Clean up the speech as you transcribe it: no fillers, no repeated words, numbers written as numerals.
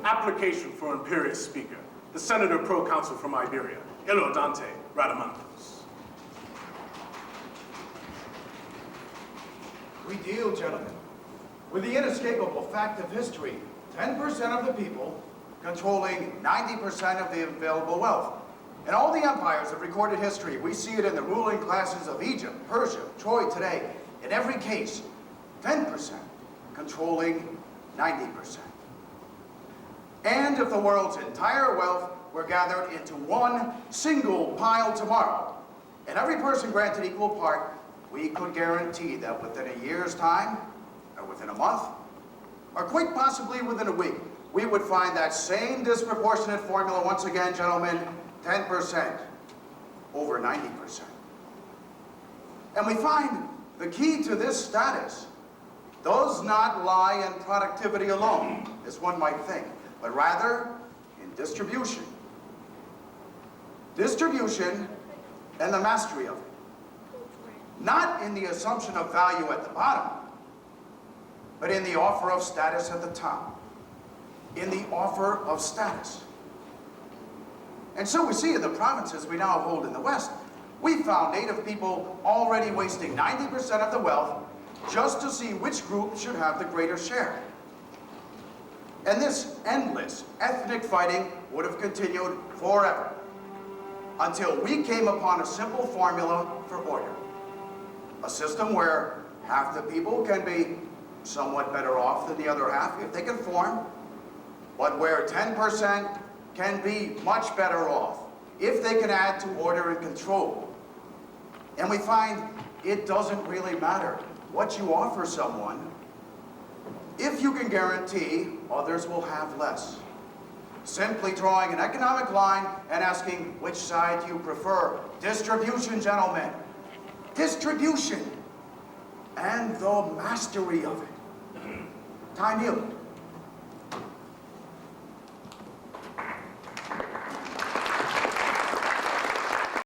Application for imperious speaker. The senator pro-consul from Iberia, Illo Dante Radamanthus. We deal, gentlemen, with the inescapable fact of history. 10% of the people controlling 90% of the available wealth. In all the empires of recorded history, we see it in the ruling classes of Egypt, Persia, Troy today. In every case, 10% controlling 90%. And if the world's entire wealth were gathered into one single pile tomorrow, and every person granted equal part, we could guarantee that within a year's time, or within a month, or quite possibly within a week, we would find that same disproportionate formula once again, gentlemen, 10% over 90%. And we find the key to this status does not lie in productivity alone, as one might think, but rather in distribution. Distribution and the mastery of it. Not in the assumption of value at the bottom, but in the offer of status at the top. In the offer of status. And so we see in the provinces we now hold in the West, we found native people already wasting 90% of the wealth just to see which group should have the greater share. And this endless ethnic fighting would have continued forever until we came upon a simple formula for order. A system where half the people can be somewhat better off than the other half if they conform, but where 10% can be much better off if they can add to order and control. And we find it doesn't really matter what you offer someone if you can guarantee others will have less. Simply drawing an economic line and asking which side you prefer. Distribution, gentlemen. Distribution and the mastery of it. Time yielded.